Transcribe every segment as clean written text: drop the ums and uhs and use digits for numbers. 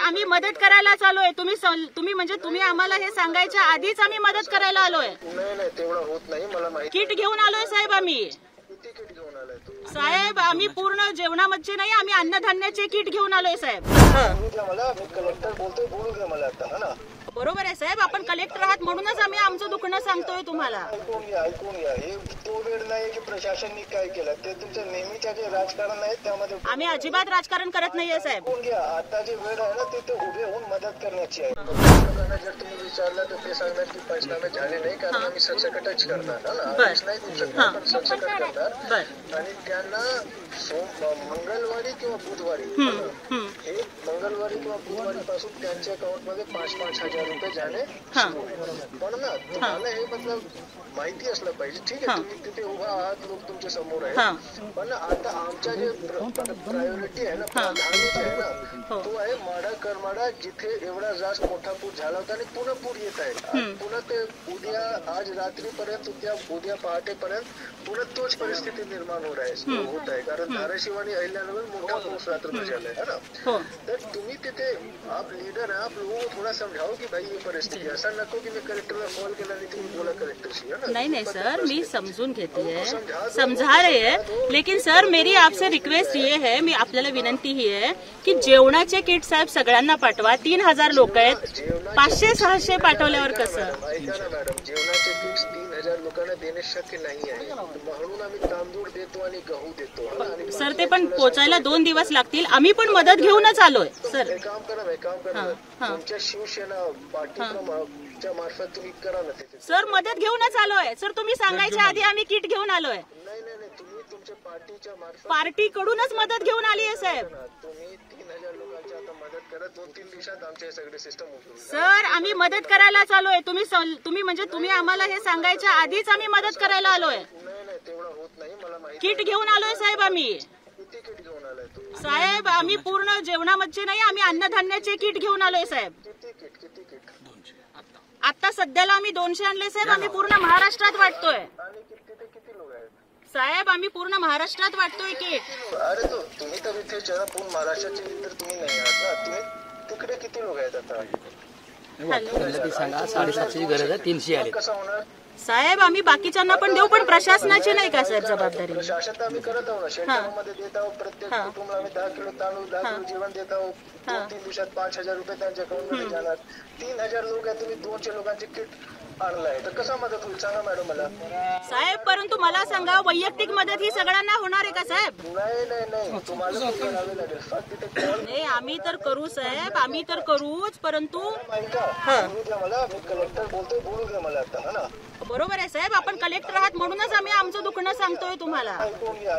आम्ही मदत करायला आलोय, तुम्ही म्हणजे तुम्ही आम्हाला हे सांगायच्या आधीच आम्ही मदत करायला आलोय। नाही तेवढं होत नाही, मला माहिती। किट घेऊन आलोय साहेब आम्ही। किती किट घेऊन आलाय तू? साहेब आम्ही पूर्ण जेवणामध्ये नाही, आम्ही अन्नधान्याचे किट घेऊन आलोय साहेब। बोलू द्या मला, मी कलेक्टर बोलतोय, बोलू द्या मला आता। हा ना, बरोबर आहे साहेब, आपण कलेक्टर आहात म्हणूनच आम्ही आमचं दुखणं सांगतोय तुम्हाला। ऐकून घ्या। हे तो वेळ नाही की प्रशासनाने काय केलं, ते तुमचं नेहमीच्या जे राजकारण आहे त्यामध्ये आम्ही अजिबात राजकारण करत नाहीये साहेब। ऐकून घ्या, आता जे वेळ आहे ना ते उभे होऊन मदत करण्याची आहे। लोकांना जर तुम्ही विचारलं तर ते सांगणार की पंचनामे झाले नाही, कारण आम्ही सरसकटच करणार ना, नाही देऊ शकत, पण सरसकट करणार। आणि त्यांना मंगळवारी किंवा बुधवारी, हे मंगळवारी किंवा बुधवारी पासून त्यांच्या अकाउंट मध्ये 5-5 हजार रुपये जाणे सुरू आहे। पण ना तुम्हाला हे मतलब माहिती असलं पाहिजे, ठीक आहे, तुम्ही तिथे उभा आहात, लोक तुमच्या समोर आहे, पण आता आमच्या जे प्रायोरिटी आहे ना, प्राधान्य आहे ना, तो आहे माडा करमाडा, जिथे एवढा जास्त मोठा पूर झाला होता आणि पुन्हा पूर येत आहे। पुन्हा ते उद्या, आज रात्रीपर्यंत, उद्या पहाटेपर्यंत पुन्हा तोच परिस्थिती निर्माण होत आहे, कारण धाराशिव आणि अहिल्यानगर मोठा पाऊस रात्र झालाय है ना। तर तुम्ही तिथे, आप लीडर है, आप लोगों को थोड़ा समझाओ की भाई ये परिस्थिती, ऐसा नको की मी कलेक्टरला कॉल केला आणि तुम्ही बोला कलेक्टरशी, है ना। नहीं सर, मैं समझून घेती है, समझा रहे हैं, लेकिन सर मेरी आपसे रिक्वेस्ट ये है, मी आपल्याला विनंती ही आहे की जेवणाचे किट साहेब सगळ्यांना पाठवा। 3000 लोक आहेत, 500-600 पाठवल्यावर कसं? ऐका ना मॅडम, जेवणाचे किट्स 3000 लोकांना देणे शक्य नाही आहे, म्हणून आम्ही तांदूळ देतो आणि गहू देतो सर। ते पण पोचायला 2 दिवस लागतील, आम्ही पण मदत घेऊनच आलोय सर। एक काम करा, तुमच्या शिवसेना पार्टीच्या मार्फत तुम्ही करा ना तिथे। सर मदत घेऊनच आलोय सर, तुम्ही सांगायच्या आधी आम्ही किट घेऊन आलोय। नाही, तुम्ही तुमच्या पार्टीच्या मार्फत, पार्टी कडूनच मदत घेऊन आली आहे साहेब। तुम्ही 3000 लोकांची आता मदत करा, 2-3 दिवसात आमचे सगळे सिस्टम उघडून सर आम्ही मदत करायला आलोय, तुम्ही म्हणजे तुम्ही आम्हाला हे सांगायच्या आधीच आम्ही मदत करायला आलोय। नाही तेवढं होत नाही, मला माहिती। किट घेऊन आलोय साहेब आम्ही। किती किट घेऊन आलाय तू? साहेब आम्ही पूर्ण जेवणामध्ये नाही, आम्ही अन्नधान्याचे किट घेऊन आलोय साहेब। किती किट? आता सध्याला आम्ही 200 आणले साहेब, आम्ही पूर्ण महाराष्ट्रात वाटतोय। आणि तिथे किती लोक आहेत साहेब? आम्ही पूर्ण महाराष्ट्रात वाटतोय किट। अरे तुम्ही तर इथे पूर्ण महाराष्ट्राचे तर तुम्ही नाही आहात ना, तुम्ही तिकडे किती लोक आहेत आता? सांगा, 750ची गरज आहे, 300 आले। कसं होणार साहेब? आम्ही बाकीच्यांना पण देऊ, पण प्रशासनाची नाही का साहेब जबाबदारी? प्रशासन आम्ही करत आहोत ना, शेल्टरमध्ये देत आहोत, प्रत्येक कुटुंबाला आम्ही 10 किलो तांदूळ, 10 किलो जेवण देत आहोत। 2-3 दिवसात 5000 रुपये त्यांच्या अकाउंट मध्ये जाणार। 3000 लोक आहेत, तुम्ही 200 लोकांचे किट आणलाय, तर कसा मदत होईल सांगा मॅडम मला। साहेब परंतु मला सांगा, वैयक्तिक मदत ही सगळ्यांना होणार आहे का साहेब? नाही, तुम्हाला करावे लागेल, फक्त तिथे कॉल। नाही आम्ही तर करू साहेब, आम्ही तर करूच, परंतु बोलू द्या मला, मी कलेक्टर बोलतोय, बोलू द्या मला आता। हा ना, बरोबर आहे साहेब, आपण कलेक्टर आहात म्हणूनच आम्ही आमचं दुखणं सांगतोय तुम्हाला। ऐकून घ्या,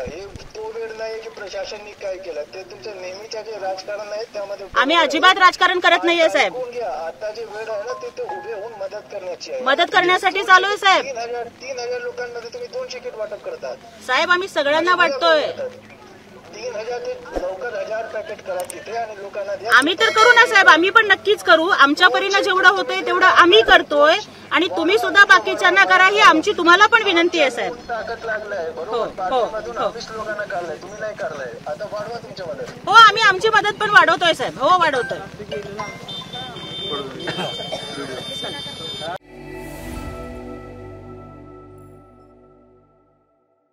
हे तो वेळ नाही की प्रशासनाने काय केलं, ते तुमचं नेहमीच्या जे राजकारण आहे त्यामध्ये आम्ही अजिबात राजकारण करत नाहीये साहेब। ऐकून घ्या, आता जे वेळ आहे ना ते उभे होऊन मदत करण्याची आहे, मदत करण्यासाठी चालू आहे साहेब। 3000 लोकांमध्ये तुम्ही 200 किट वाटप करतात साहेब, आम्ही सगळ्यांना वाटतोय। 3000 ते लवकर 1000 पॅकेट करा तिथे आणि लोकांना द्या। आम्ही तर करू ना साहेब, आम्ही पण नक्कीच करू, आमच्या परीनं जेवढं होतंय तेवढं आम्ही करतोय, आणि तुम्ही सुद्धा बाकीच्यांना करा, ही आमची तुम्हाला पण विनंती आहे साहेब। ताकद लागलाय, बरोबर, पाठीमधून 20 लोकांना काढलाय, तुम्ही नाही काढलाय, आता वाढवा तुमच्या मदत। हो, आम्ही आमची मदत पण वाढवतोय साहेब, हो वाढवतोय।